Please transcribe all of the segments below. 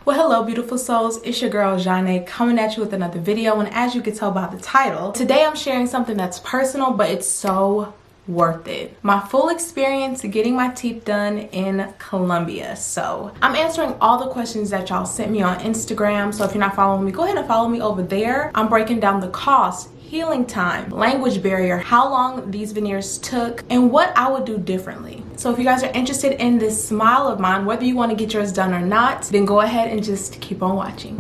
Well, hello beautiful souls, it's your girl Zhane coming at you with another video, and as you can tell by the title, today I'm sharing something that's personal, but it's so worth it. My full experience getting my teeth done in Colombia. So I'm answering all the questions that y'all sent me on Instagram, so if you're not following me, go ahead and follow me over there. I'm breaking down the cost, healing time, language barrier, how long these veneers took, and what I would do differently. So if you guys are interested in this smile of mine, whether you want to get yours done or not, then go ahead and just keep on watching.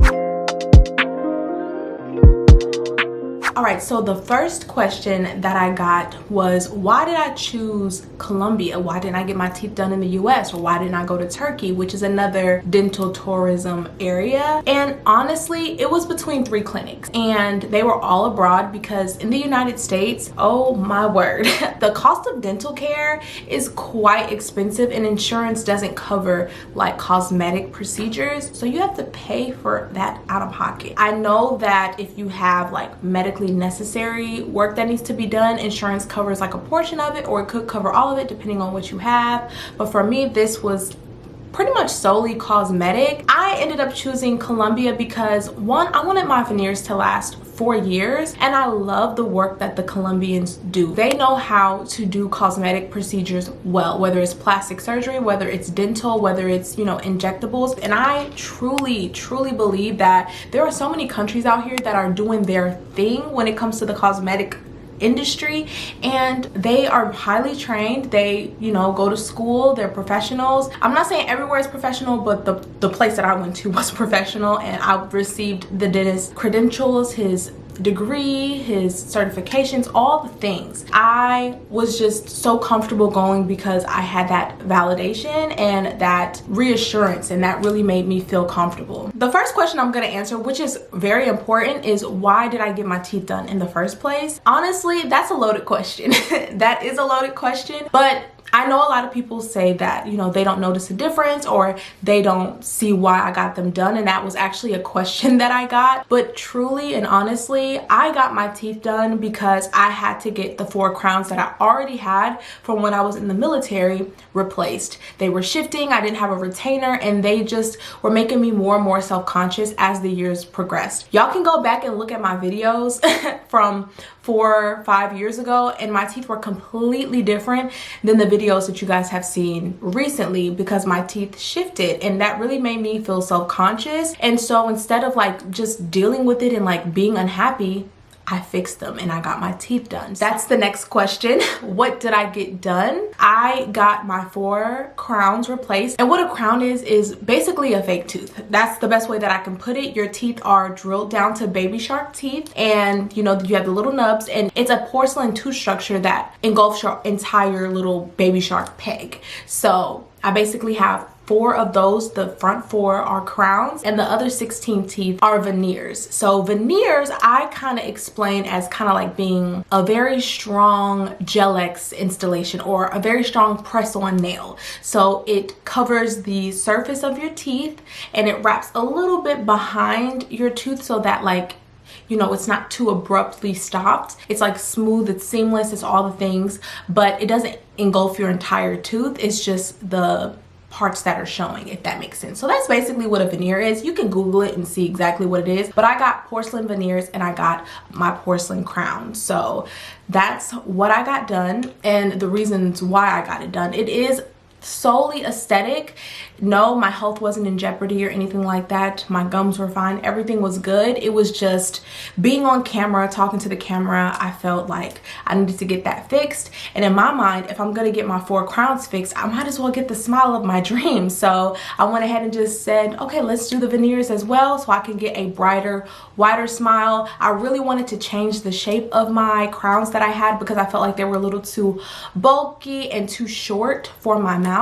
Alright, so the first question that I got was, why did I choose Colombia? Why didn't I get my teeth done in the US? Or why didn't I go to Turkey, which is another dental tourism area? And honestly, it was between 3 clinics, and they were all abroad because in the United States, oh my word, the cost of dental care is quite expensive, and insurance doesn't cover like cosmetic procedures, so you have to pay for that out of pocket. I know that if you have like medically necessary work that needs to be done, insurance covers like a portion of it, or it could cover all of it depending on what you have. But for me, this was pretty much solely cosmetic. I ended up choosing Colombia because, one, I wanted my veneers to last 4 years, and I love the work that the Colombians do. They know how to do cosmetic procedures well, whether it's plastic surgery, whether it's dental, whether it's, you know, injectables. And I truly believe that there are so many countries out here that are doing their thing when it comes to the cosmetic industry, and they are highly trained. They, you know, go to school, they're professionals. I'm not saying everywhere is professional, but the place that I went to was professional, and I received the dentist credentials, his degree, his certifications, all the things. I was just so comfortable going because I had that validation and that reassurance, and that really made me feel comfortable. The first question I'm gonna answer, which is very important, is why did I get my teeth done in the first place? Honestly, that's a loaded question. That is a loaded question, but I know a lot of people say that, you know, they don't notice a difference or they don't see why I got them done, and that was actually a question that I got. But truly and honestly, I got my teeth done because I had to get the 4 crowns that I already had from when I was in the military replaced. They were shifting, I didn't have a retainer, and they just were making me more and more self-conscious as the years progressed. Y'all can go back and look at my videos from 4 or 5 years ago, and my teeth were completely different than the videos that you guys have seen recently, because my teeth shifted, and that really made me feel self-conscious. And so instead of like just dealing with it and like being unhappy, I fixed them and I got my teeth done. That's the next question. What did I get done? I got my 4 crowns replaced. And what a crown is basically a fake tooth. That's the best way that I can put it. Your teeth are drilled down to baby shark teeth, and you know, you have the little nubs, and it's a porcelain tooth structure that engulfs your entire little baby shark peg. So I basically have 4 of those. The front 4 are crowns, and the other 16 teeth are veneers. So veneers, I kind of explain as kind of like being a very strong gel-X installation, or a very strong press-on nail. So it covers the surface of your teeth, and it wraps a little bit behind your tooth so that, like, you know, it's not too abruptly stopped. It's like smooth, it's seamless, it's all the things, but it doesn't engulf your entire tooth. It's just the parts that are showing, if that makes sense. So that's basically what a veneer is. You can Google it and see exactly what it is, but I got porcelain veneers and I got my porcelain crown. So that's what I got done, and the reasons why I got it done. It is solely aesthetic. No, my health wasn't in jeopardy or anything like that. My gums were fine. Everything was good. It was just being on camera, talking to the camera, I felt like I needed to get that fixed. And in my mind, if I'm gonna get my 4 crowns fixed, I might as well get the smile of my dreams. So I went ahead and just said, okay, let's do the veneers as well so I can get a brighter, wider smile. I really wanted to change the shape of my crowns that I had because I felt like they were a little too bulky and too short for my mouth.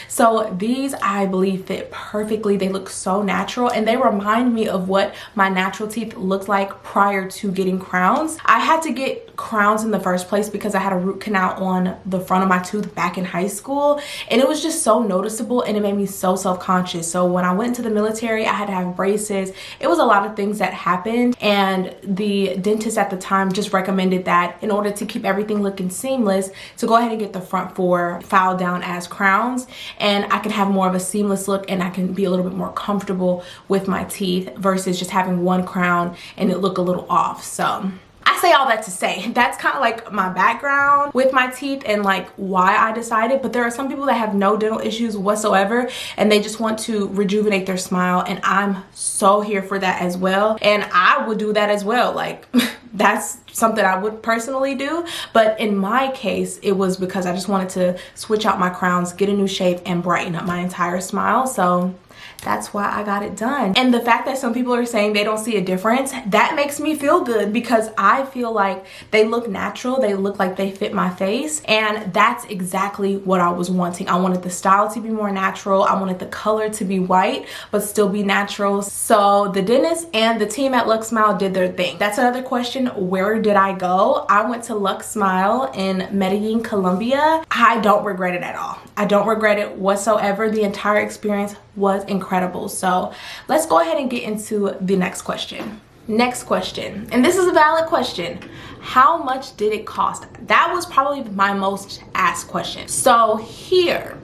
So these, I believe, fit perfectly. They look so natural, and they remind me of what my natural teeth looked like prior to getting crowns. I had to get crowns in the first place because I had a root canal on the front of my tooth back in high school, and it was just so noticeable, and it made me so self-conscious. So when I went into the military, I had to have braces. It was a lot of things that happened, and the dentist at the time just recommended that in order to keep everything looking seamless, to go ahead and get the front 4 filed down as crowns. crowns, and I can have more of a seamless look, and I can be a little bit more comfortable with my teeth versus just having one crown and it look a little off. So I say all that to say that's kind of like my background with my teeth and like why I decided. But there are some people that have no dental issues whatsoever and they just want to rejuvenate their smile, and I'm so here for that as well, and I would do that as well. Like that's something I would personally do, but in my case it was because I just wanted to switch out my crowns, get a new shape, and brighten up my entire smile. So that's why I got it done. And the fact that some people are saying they don't see a difference, that makes me feel good, because I feel like they look natural, they look like they fit my face, and that's exactly what I was wanting. I wanted the style to be more natural, I wanted the color to be white but still be natural. So the dentist and the team at Lux Smile did their thing. That's another question, where did I go? I went to Lux Smile in Medellín, Colombia. I don't regret it at all. I don't regret it whatsoever. The entire experience was incredible. So let's go ahead and get into the next question. Next question, and this is a valid question. How much did it cost? That was probably my most asked question. So here,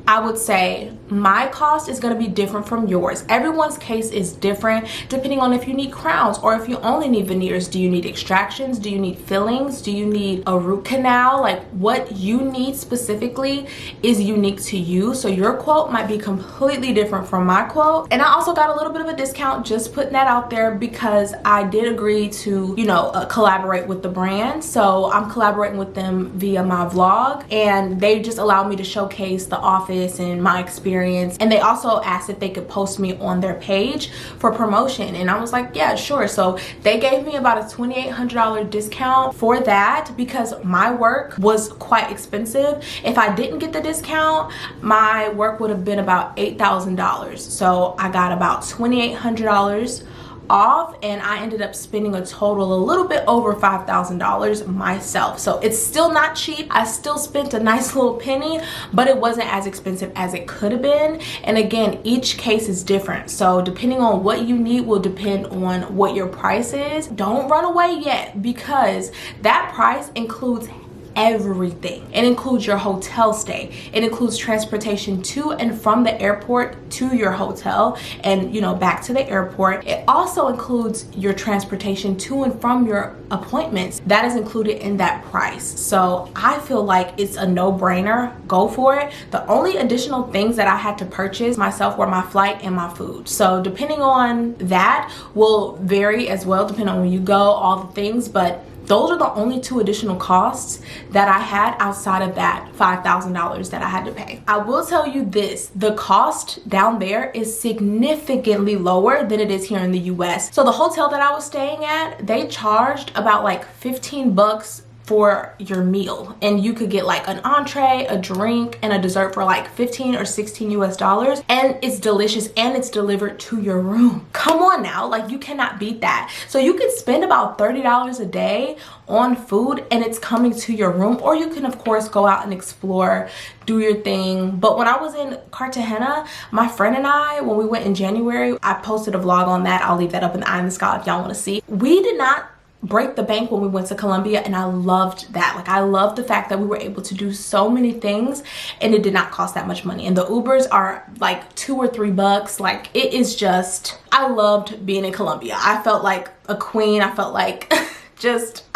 I would say my cost is going to be different from yours. Everyone's case is different depending on if you need crowns or if you only need veneers. Do you need extractions? Do you need fillings? Do you need a root canal? Like, what you need specifically is unique to you. So your quote might be completely different from my quote. And I also got a little bit of a discount, just putting that out there, because I did agree to, you know, collaborate with the brand. So I'm collaborating with them via my vlog, and they just allowed me to showcase the office and my experience, and they also asked if they could post me on their page for promotion, and I was like, yeah, sure. So they gave me about a $2,800 discount for that, because my work was quite expensive. If I didn't get the discount, my work would have been about $8,000. So I got about $2,800 off, and I ended up spending a total a little bit over $5,000 myself. So it's still not cheap. I still spent a nice little penny, but it wasn't as expensive as it could have been. And again, each case is different, so depending on what you need will depend on what your price is. Don't run away yet, because that price includes everything. It includes your hotel stay, it includes transportation to and from the airport to your hotel, and you know, back to the airport. It also includes your transportation to and from your appointments. That is included in that price. So I feel like it's a no-brainer. Go for it. The only additional things that I had to purchase myself were my flight and my food. So depending on that will vary as well, depending on when you go, all the things, but those are the only two additional costs that I had outside of that $5,000 that I had to pay. I will tell you this, the cost down there is significantly lower than it is here in the US. So the hotel that I was staying at, they charged about like 15 bucks for your meal, and you could get like an entree, a drink, and a dessert for like 15 or 16 US dollars, and it's delicious, and it's delivered to your room. Come on now, like, you cannot beat that. So you could spend about $30 a day on food and it's coming to your room, or you can of course go out and explore, do your thing. But when I was in Cartagena, my friend and I, when we went in January, I posted a vlog on that. I'll leave that up in the eye in the sky if y'all want to see. We did not break the bank when we went to Colombia, and I loved that. Like, I loved the fact that we were able to do so many things and it did not cost that much money, and the Ubers are like $2 or $3. Like, it is just, I loved being in Colombia. I felt like a queen. I felt like I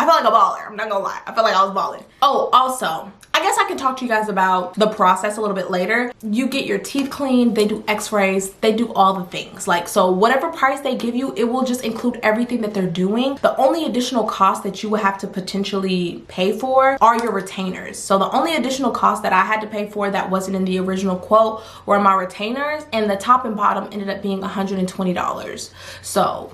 felt like a baller. I'm not gonna lie, I felt like I was balling. Oh, also, I guess I can talk to you guys about the process a little bit later. You get your teeth cleaned, they do x-rays, they do all the things. Like, so whatever price they give you, it will just include everything that they're doing. The only additional cost that you will have to potentially pay for are your retainers. So the only additional cost that I had to pay for that wasn't in the original quote were my retainers, and the top and bottom ended up being $120. So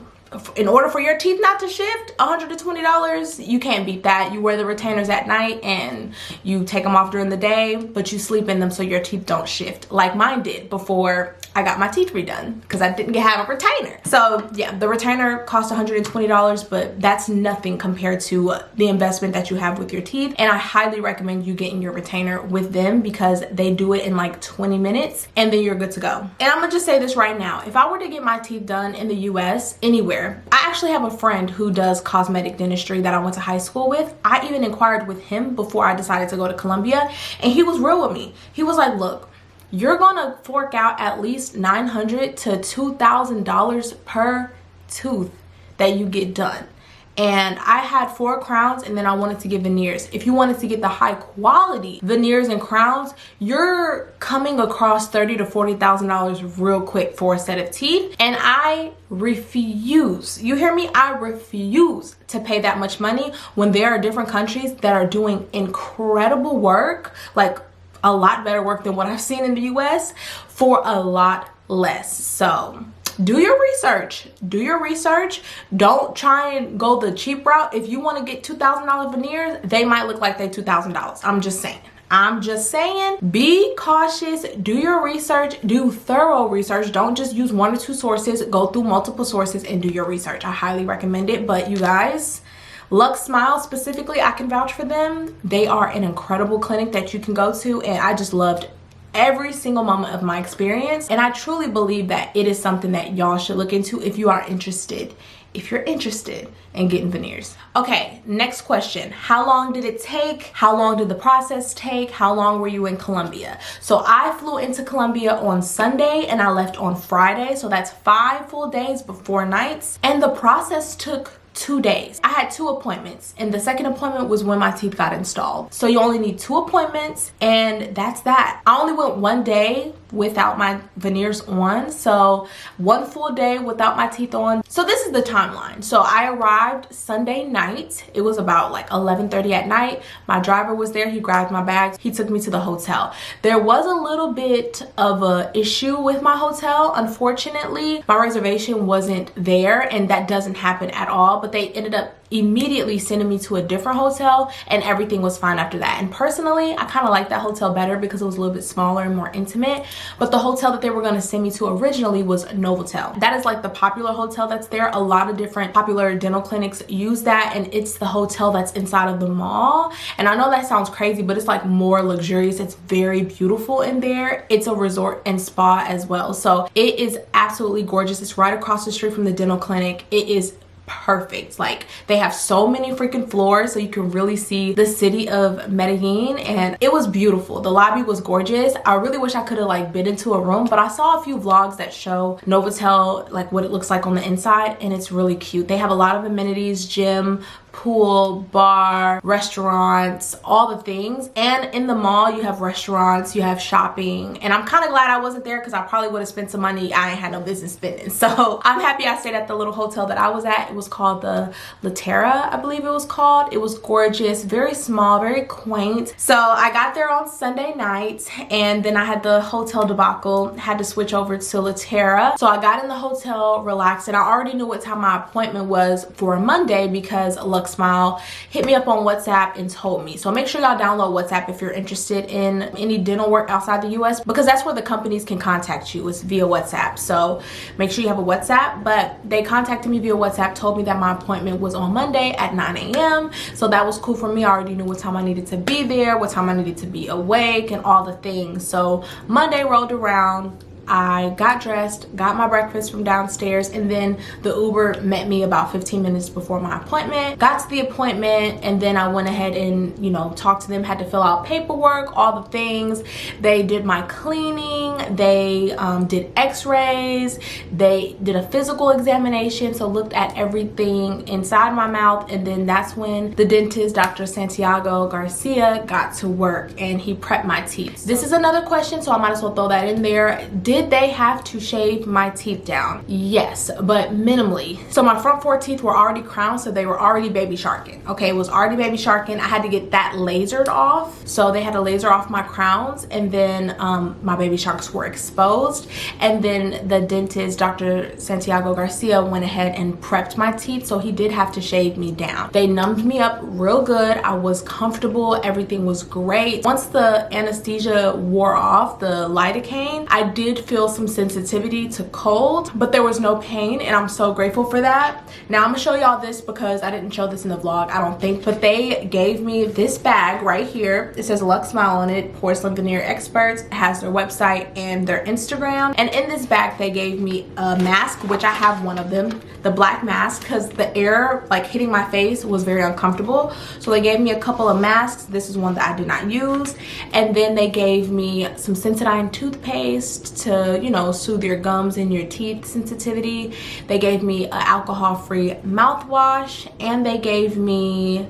in order for your teeth not to shift, $120, you can't beat that. You wear the retainers at night and you take them off during the day, but you sleep in them so your teeth don't shift, like mine did before I got my teeth redone, because I didn't have a retainer. So yeah, the retainer cost $120, but that's nothing compared to the investment that you have with your teeth. And I highly recommend you getting your retainer with them, because they do it in like 20 minutes and then you're good to go. And I'm gonna just say this right now, if I were to get my teeth done in the US, anywhere, there. I actually have a friend who does cosmetic dentistry that I went to high school with. I even inquired with him before I decided to go to Colombia, and he was real with me. He was like, look, you're gonna fork out at least $900 to $2,000 per tooth that you get done. And I had 4 crowns, and then I wanted to get veneers. If you wanted to get the high quality veneers and crowns, you're coming across $30,000 to $40,000 real quick for a set of teeth. And I refuse, you hear me? I refuse to pay that much money when there are different countries that are doing incredible work, like a lot better work than what I've seen in the US, for a lot less. So do your research. Do your research. Don't try and go the cheap route. If you want to get $2,000 veneers, they might look like they $2,000. I'm just saying. I'm just saying, be cautious, do your research, do thorough research. Don't just use 1 or 2 sources. Go through multiple sources and do your research. I highly recommend it. But you guys, Lux Smile specifically, I can vouch for them. They are an incredible clinic that you can go to, and I just loved every single moment of my experience. And I truly believe that it is something that y'all should look into if you are interested, if you're interested in getting veneers. Okay, next question. How long did it take? How long did the process take? How long were you in Colombia? So I flew into Colombia on Sunday and I left on Friday. So that's 5 full days but 4 nights. And the process took 2 days. I had 2 appointments, and the second appointment was when my teeth got installed. So you only need 2 appointments, and that's that. I only went 1 day without my veneers on, so 1 full day without my teeth on. So this is the timeline. So I arrived Sunday night. It was about like 11:30 at night. My driver was there. He grabbed my bags. He took me to the hotel. There was a little bit of a issue with my hotel. Unfortunately, my reservation wasn't there, and that doesn't happen at all. But they ended up immediately sending me to a different hotel, and everything was fine after that. And personally, I kind of like that hotel better because it was a little bit smaller and more intimate. But the hotel that they were going to send me to originally was Novotel. That is like the popular hotel that's there. A lot of different popular dental clinics use that, and it's the hotel that's inside of the mall. And I know that sounds crazy, but it's like more luxurious. It's very beautiful in there. It's a resort and spa as well, so it is absolutely gorgeous. It's right across the street from the dental clinic. It is perfect. Like, they have so many freaking floors, so you can really see the city of Medellín, and it was beautiful. The lobby was gorgeous. I really wish I could have like been into a room, but I saw a few vlogs that show Novotel, like what it looks like on the inside, and it's really cute. They have a lot of amenities, gym, pool, bar, restaurants, all the things. And in the mall you have restaurants, you have shopping, and I'm kind of glad I wasn't there because I probably would have spent some money I ain't had no business spending. So I'm happy I stayed at the little hotel that I was at. It was called the Latera, I believe it was called. It was gorgeous, very small, very quaint. So I got there on Sunday night, and then I had the hotel debacle, had to switch over to Latera. So I got in the hotel, relaxed, and I already knew what time my appointment was for Monday because Lux Smile hit me up on WhatsApp and told me. So make sure y'all download WhatsApp if you're interested in any dental work outside the US, because that's where the companies can contact you, is via WhatsApp. So make sure you have a WhatsApp. But they contacted me via WhatsApp, told me that my appointment was on Monday at 9 a.m. So that was cool for me. I already knew what time I needed to be there, what time I needed to be awake, and all the things. So Monday rolled around. I got dressed, got my breakfast from downstairs, and then the Uber met me about 15 minutes before my appointment. Got to the appointment, and then I went ahead and, you know, talked to them, had to fill out paperwork, all the things. They did my cleaning, they did x-rays, they did a physical examination, so looked at everything inside my mouth. And then that's when the dentist, Dr. Santiago Garcia, got to work, and he prepped my teeth. This is another question, so I might as well throw that in there. Did they have to shave my teeth down? Yes, but minimally. So my front 4 teeth were already crowned, so they were already baby sharking. Okay, it was already baby sharking. I had to get that lasered off. So they had to laser off my crowns, and then my baby sharks were exposed. And then the dentist, Dr. Santiago Garcia, went ahead and prepped my teeth, so he did have to shave me down. They numbed me up real good. I was comfortable. Everything was great. Once the anesthesia wore off, the lidocaine, I did feel some sensitivity to cold, but there was no pain, and I'm so grateful for that. Now I'm gonna show y'all this because I didn't show this in the vlog, I don't think, but they gave me this bag right here. It says Luxe Smile on it, Porcelain Veneer Experts. It has their website and their Instagram, and in this bag they gave me a mask, which I have one of them, the black mask, because the air like hitting my face was very uncomfortable. So they gave me a couple of masks. This is one that I did not use, and then they gave me some Sensodyne toothpaste to, you know, soothe your gums and your teeth sensitivity. They gave me an alcohol-free mouthwash, and they gave me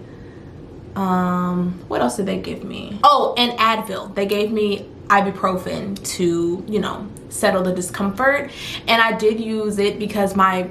what else did they give me? Oh, and Advil. They gave me ibuprofen to, you know, settle the discomfort, and I did use it because my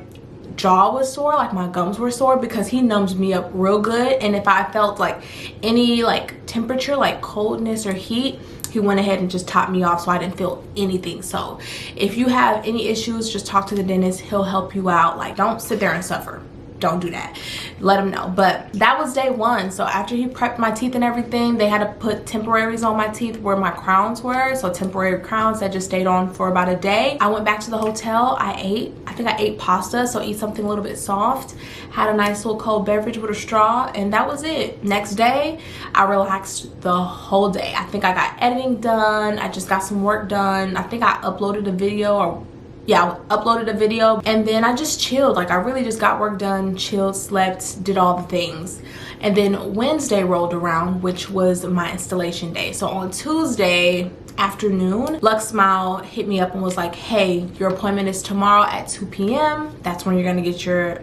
jaw was sore, like my gums were sore, because he numbs me up real good, and if I felt like any like temperature, like coldness or heat, he went ahead and just topped me off, so I didn't feel anything. So if you have any issues, just talk to the dentist. He'll help you out. Like, don't sit there and suffer. Don't do that. Let him know. But that was day one. So after he prepped my teeth and everything, they had to put temporaries on my teeth where my crowns were. So temporary crowns that just stayed on for about a day. I went back to the hotel. I think I ate pasta, so eat something a little bit soft. Had a nice little cold beverage with a straw, and that was it. Next day, I relaxed the whole day. I think I got editing done. I just got some work done. I think I uploaded a video, or yeah, I uploaded a video, and then I just chilled. Like, I really just got work done, chilled, slept, did all the things. And then Wednesday rolled around, which was my installation day. So on Tuesday afternoon, Luxe Smile hit me up and was like, hey, your appointment is tomorrow at 2 p.m. That's when you're gonna get your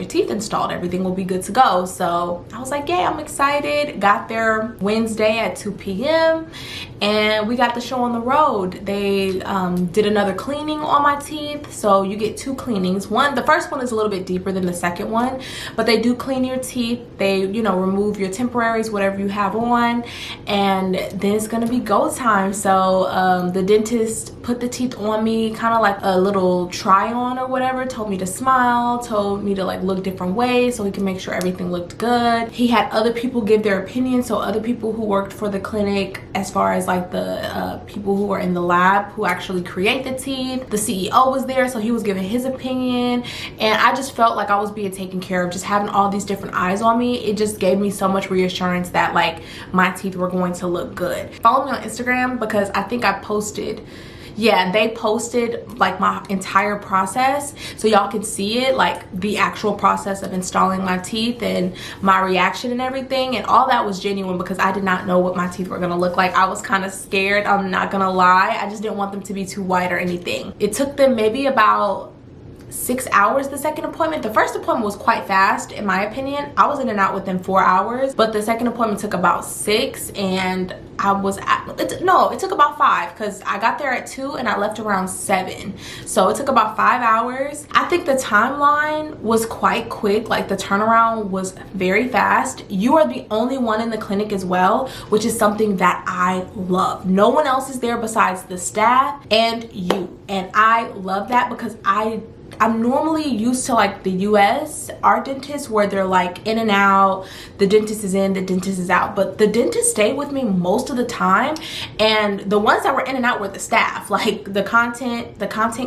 teeth installed. Everything will be good to go. So I was like, yeah, I'm excited. Got there Wednesday at 2 p.m. and we got the show on the road. They did another cleaning on my teeth. So you get 2 cleanings. The first one is a little bit deeper than the second one, but they do clean your teeth. They, you know, remove your temporaries, whatever you have on, and then it's gonna be go time. So the dentist put the teeth on me, kind of like a little try on or whatever, told me to smile, told me to like look different ways so he can make sure everything looked good. He had other people give their opinion, so other people who worked for the clinic, as far as like the people who are in the lab who actually create the teeth. The CEO was there, so he was giving his opinion, and I just felt like I was being taken care of. Just having all these different eyes on me, it just gave me so much reassurance that like my teeth were going to look good. Follow me on Instagram because I think I posted, yeah, they posted like my entire process, so y'all can see it, like the actual process of installing my teeth and my reaction and everything, and all that was genuine because I did not know what my teeth were gonna look like. I was kind of scared, I'm not gonna lie. I just didn't want them to be too white or anything. It took them maybe about 6 hours, the second appointment. The first appointment was quite fast in my opinion. I was in and out within 4 hours, but the second appointment took about 6, and I was it took about 5 because I got there at 2 and I left around 7. So it took about 5 hours. I think the timeline was quite quick. Like, the turnaround was very fast. You are the only one in the clinic as well, which is something that I love. No one else is there besides the staff and you, and I love that because I'm normally used to like the U.S. our dentists, where they're like in and out, the dentist is in, the dentist is out, but the dentist stayed with me most of the time, and the ones that were in and out were the staff, like the content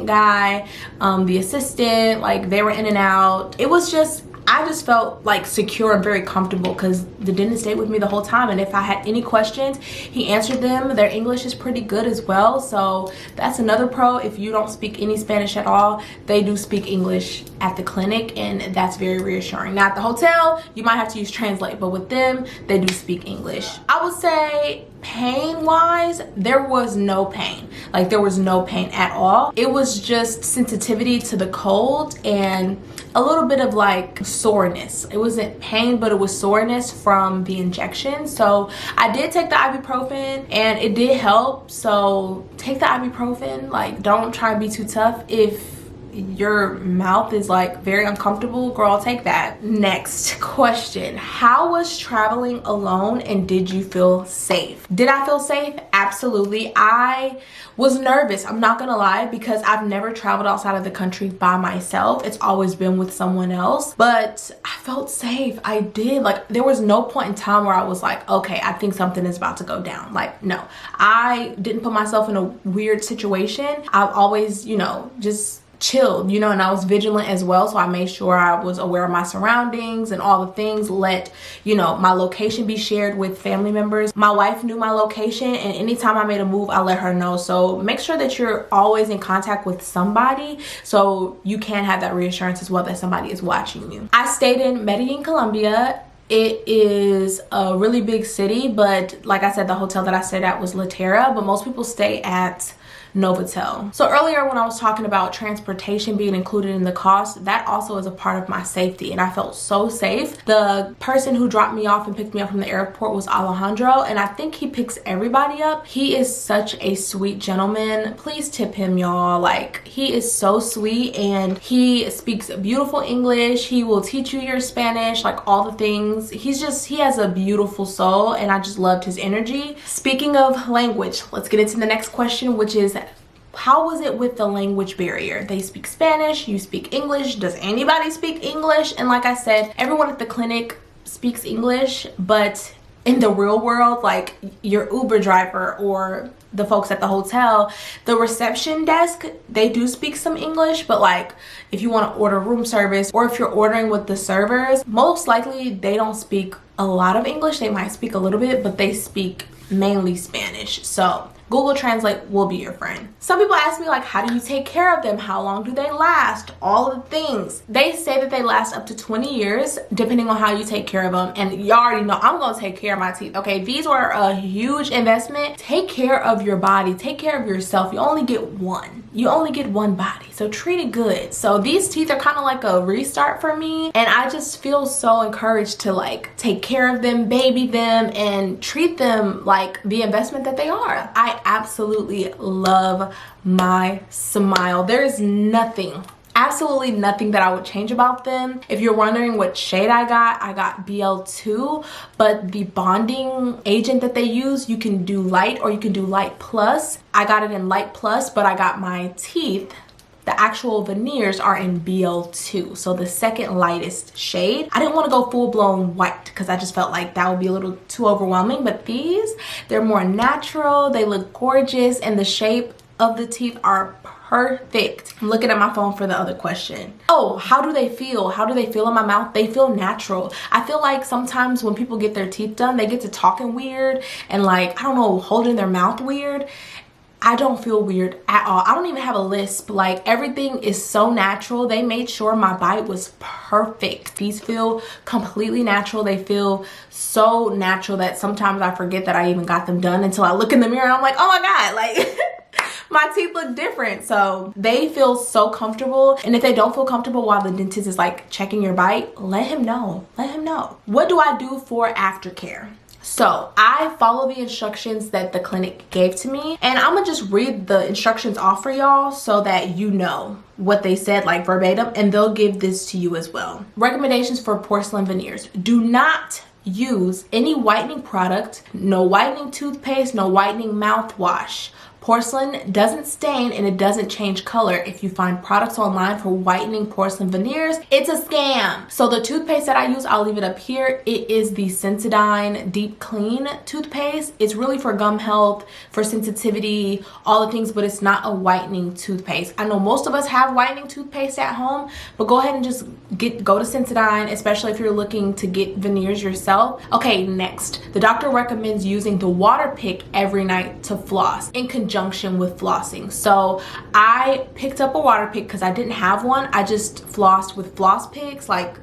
guy, the assistant, like they were in and out. It was just, I just felt like secure and very comfortable because the dentist stayed with me the whole time, and if I had any questions, he answered them. Their English is pretty good as well, so that's another pro. If you don't speak any Spanish at all, they do speak English at the clinic, and that's very reassuring. Now at the hotel, you might have to use Translate, but with them, they do speak English. I would say pain wise, there was no pain. Like, there was no pain at all. It was just sensitivity to the cold and a little bit of like soreness. It wasn't pain, but it was soreness from the injection. So I did take the ibuprofen and it did help. So take the ibuprofen. Like, don't try to be too tough. If your mouth is like very uncomfortable, girl, I'll take that. Next question. How was traveling alone and did you feel safe? Did I feel safe? Absolutely. I was nervous, I'm not gonna lie, because I've never traveled outside of the country by myself. It's always been with someone else, but I felt safe. I did. Like, there was no point in time where I was like, okay, I think something is about to go down. Like, no, I didn't put myself in a weird situation. I've always, you know, just chilled, you know, and I was vigilant as well, so I made sure I was aware of my surroundings and all the things. Let, you know, my location be shared with family members. My wife knew my location, and anytime I made a move, I let her know. So make sure that you're always in contact with somebody so you can have that reassurance as well that somebody is watching you. I stayed in Medellín, Colombia. It is a really big city, but like I said, the hotel that I stayed at was La Terra, but most people stay at Novotel. So earlier when I was talking about transportation being included in the cost, that also is a part of my safety, and I felt so safe. The person who dropped me off and picked me up from the airport was Alejandro, and I think he picks everybody up. He is such a sweet gentleman. Please tip him, y'all. Like, he is so sweet, and he speaks beautiful English. He will teach you your Spanish, like all the things. He has a beautiful soul, and I just loved his energy. Speaking of language, let's get into the next question, which is, how was it with the language barrier? They speak Spanish, you speak English. Does anybody speak English? And like I said, everyone at the clinic speaks English, but in the real world, like your Uber driver or the folks at the hotel, the reception desk, they do speak some English, but like if you want to order room service or if you're ordering with the servers, most likely they don't speak a lot of English. They might speak a little bit, but they speak mainly Spanish. So Google Translate will be your friend. Some people ask me, like, how do you take care of them? How long do they last? All of the things. They say that they last up to 20 years, depending on how you take care of them. And you already know I'm gonna take care of my teeth, okay? These were a huge investment. Take care of your body. Take care of yourself. You only get one. You only get one body, so treat it good. So these teeth are kind of like a restart for me, and I just feel so encouraged to like take care of them, baby them, and treat them like the investment that they are. I absolutely love my smile. There is nothing, absolutely nothing that I would change about them. If you're wondering what shade I got BL2, but the bonding agent that they use, you can do light or you can do light plus. I got it in light plus, but I got my teeth, the actual veneers are in BL2, so the second lightest shade. I didn't want to go full-blown white because I just felt like that would be a little too overwhelming, but these, they're more natural, they look gorgeous, and the shape of the teeth are perfect. I'm looking at my phone for the other question. Oh, how do they feel? How do they feel in my mouth? They feel natural. I feel like sometimes when people get their teeth done, they get to talking weird and like, I don't know, holding their mouth weird. I don't feel weird at all. I don't even have a lisp. Like, everything is so natural. They made sure my bite was perfect. These feel completely natural. They feel so natural that sometimes I forget that I even got them done until I look in the mirror and I'm like, oh my God, like my teeth look different. So they feel so comfortable. And if they don't feel comfortable while the dentist is like checking your bite, let him know. Let him know. What do I do for aftercare? So I follow the instructions that the clinic gave to me, and I'm gonna just read the instructions off for y'all so that you know what they said like verbatim, and they'll give this to you as well. Recommendations for porcelain veneers. Do not use any whitening product, no whitening toothpaste, no whitening mouthwash. Porcelain doesn't stain and it doesn't change color. If you find products online for whitening porcelain veneers, it's a scam. So the toothpaste that I use, I'll leave it up here. It is the Sensodyne Deep Clean toothpaste. It's really for gum health, for sensitivity, all the things, but it's not a whitening toothpaste. I know most of us have whitening toothpaste at home, but go ahead and just go to Sensodyne, especially if you're looking to get veneers yourself. Okay, next. The doctor recommends using the water pick every night to floss in conjunction with flossing. So I picked up a water pick because I didn't have one. I just flossed with floss picks, like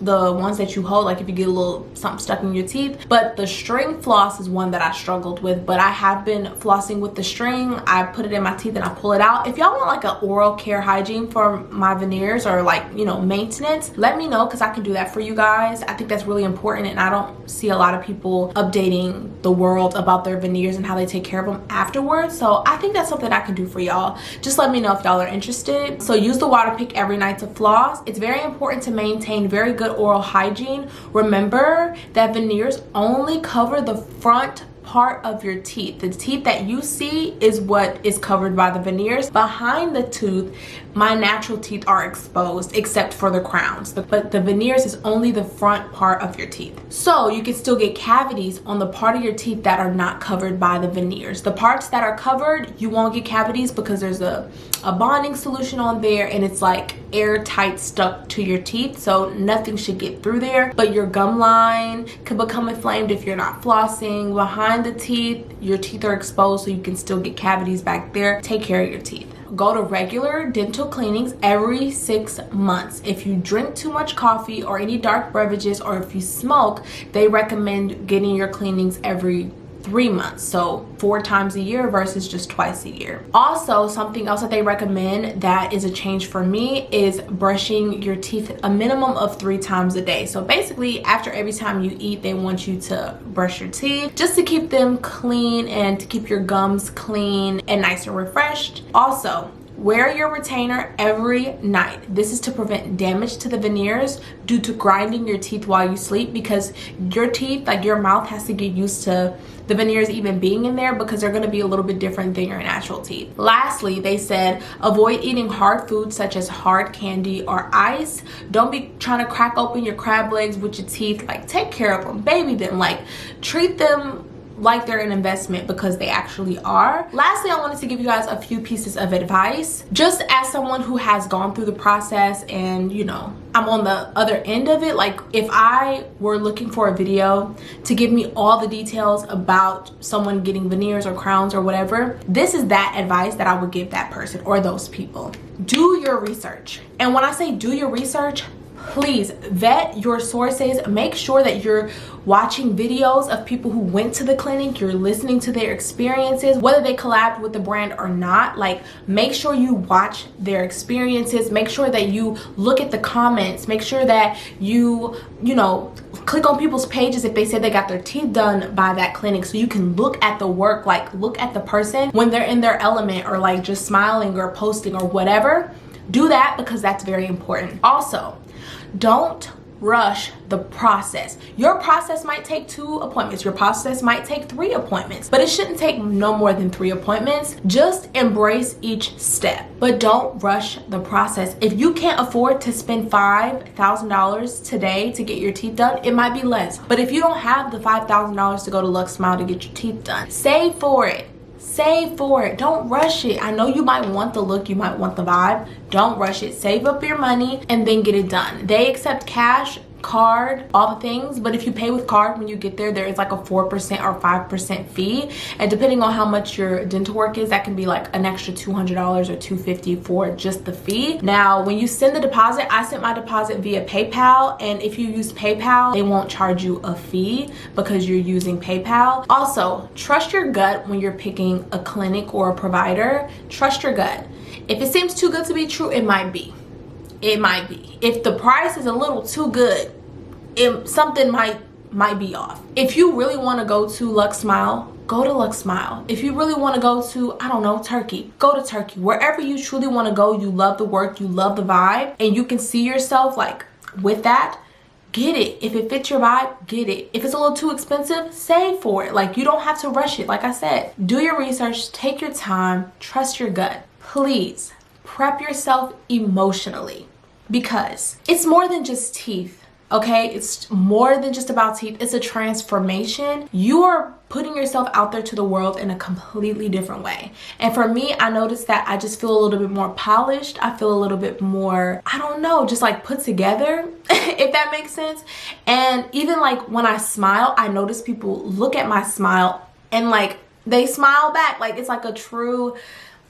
the ones that you hold, like if you get a little something stuck in your teeth. But the string floss is one that I struggled with, but I have been flossing with the string. I put it in my teeth and I pull it out. If y'all want like an oral care hygiene for my veneers, or like, you know, maintenance, let me know, because I can do that for you guys. I think that's really important, and I don't see a lot of people updating the world about their veneers and how they take care of them afterwards. So I think that's something I can do for y'all. Just let me know if y'all are interested. So use the water pick every night to floss. It's very important to maintain very good oral hygiene. Remember that veneers only cover the front part of your teeth. The teeth that you see is what is covered by the veneers. Behind the tooth, my natural teeth are exposed except for the crowns, but the veneers is only the front part of your teeth. So you can still get cavities on the part of your teeth that are not covered by the veneers. The parts that are covered, you won't get cavities because there's a bonding solution on there, and it's like airtight stuck to your teeth, so nothing should get through there. But your gum line could become inflamed if you're not flossing. Behind the teeth, your teeth are exposed, so you can still get cavities back there. Take care of your teeth. Go to regular dental cleanings every 6 months. If you drink too much coffee or any dark beverages, or if you smoke, they recommend getting your cleanings every 3 months, so 4 times a year versus just twice a year. Also, something else that they recommend that is a change for me is brushing your teeth a minimum of 3 times a day. So basically, after every time you eat, they want you to brush your teeth just to keep them clean and to keep your gums clean and nice and refreshed. Also, wear your retainer every night. This is to prevent damage to the veneers due to grinding your teeth while you sleep, because your teeth, like your mouth, has to get used to the veneers even being in there, because they're going to be a little bit different than your natural teeth. Lastly, they said avoid eating hard foods such as hard candy or ice. Don't be trying to crack open your crab legs with your teeth. Like, take care of them, baby them, like treat them like they're an investment, because they actually are. Lastly, I wanted to give you guys a few pieces of advice, just as someone who has gone through the process, and you know, I'm on the other end of it. Like, if I were looking for a video to give me all the details about someone getting veneers or crowns or whatever, this is that advice that I would give that person or those people. Do your research. And when I say do your research, please vet your sources. Make sure that you're watching videos of people who went to the clinic, you're listening to their experiences, whether they collabed with the brand or not. Like, make sure you watch their experiences, make sure that you look at the comments, make sure that you know, click on people's pages if they said they got their teeth done by that clinic, so you can look at the work, like look at the person when they're in their element, or like just smiling or posting or whatever. Do that, because that's very important. Also, don't rush the process. Your process might take 2 appointments. Your process might take 3 appointments, but it shouldn't take no more than 3 appointments. Just embrace each step, but don't rush the process. If you can't afford to spend $5,000 today to get your teeth done, it might be less. But if you don't have the $5,000 to go to Lux Smile to get your teeth done, save for it. Save for it. Don't rush it. I know you might want the look, you might want the vibe. Don't rush it. Save up your money and then get it done. They accept cash, card, all the things, but if you pay with card when you get there, there is like a 4% or 5% fee, and depending on how much your dental work is, that can be like an extra $200 or $250 for just the fee. Now, when you send the deposit, I sent my deposit via PayPal, and if you use PayPal, they won't charge you a fee because you're using PayPal. Also, trust your gut when you're picking a clinic or a provider. Trust your gut. If it seems too good to be true, it might be. It might be. If the price is a little too good, something might be off. If you really want to go to Lux Smile, go to Lux Smile. If you really want to go to, I don't know, Turkey, go to Turkey. Wherever you truly want to go, you love the work, you love the vibe, and you can see yourself like with that, get it. If it fits your vibe, get it. If it's a little too expensive, save for it. Like, you don't have to rush it. Like I said, do your research, take your time, trust your gut. Please prep yourself emotionally, because it's more than just teeth, okay? It's more than just about teeth. It's a transformation. You are putting yourself out there to the world in a completely different way. And for me, I noticed that I just feel a little bit more polished. I feel a little bit more, I don't know, just like put together, if that makes sense. And even like when I smile, I notice people look at my smile and like they smile back. Like, it's like a true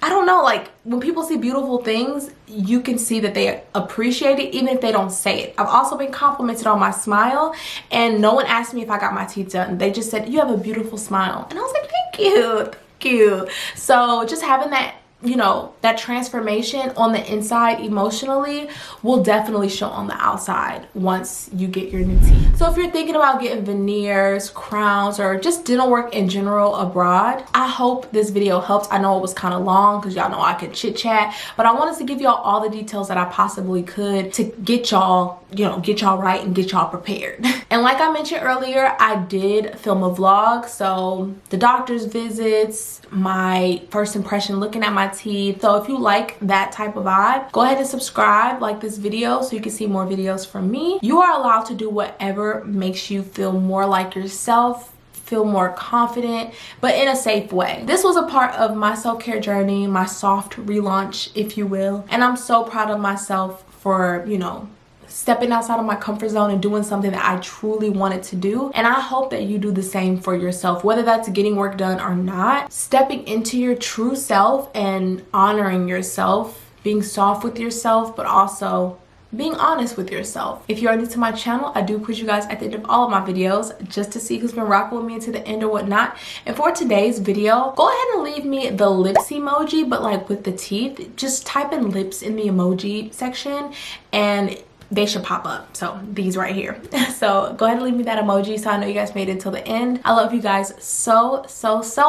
I don't know, like when people see beautiful things, you can see that they appreciate it even if they don't say it. I've also been complimented on my smile, and no one asked me if I got my teeth done. They just said, you have a beautiful smile. And I was like, thank you, thank you. So just having that, you know, that transformation on the inside emotionally will definitely show on the outside once you get your new teeth. So if you're thinking about getting veneers, crowns, or just dental work in general abroad, I hope this video helps. I know it was kind of long because y'all know I could chit chat, but I wanted to give y'all all the details that I possibly could to get y'all, you know, get y'all right and get y'all prepared. And like I mentioned earlier, I did film a vlog. So the doctor's visits, my first impression looking at my teeth. So if you like that type of vibe, go ahead and subscribe, like this video so you can see more videos from me. You are allowed to do whatever makes you feel more like yourself, feel more confident, but in a safe way. This was a part of my self-care journey, my soft relaunch, if you will. And I'm so proud of myself for, you know, stepping outside of my comfort zone and doing something that I truly wanted to do. And I hope that you do the same for yourself, whether that's getting work done or not. Stepping into your true self and honoring yourself, being soft with yourself, but also being honest with yourself. If you are new to my channel, I do quiz you guys at the end of all of my videos just to see who's been rocking with me to the end or whatnot. And for today's video, go ahead and leave me the lips emoji, but like with the teeth. Just type in lips in the emoji section and they should pop up. So these right here. So go ahead and leave me that emoji so I know you guys made it until the end. I love you guys so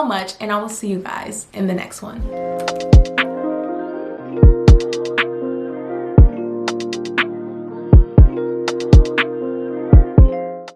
much, and I will see you guys in the next one.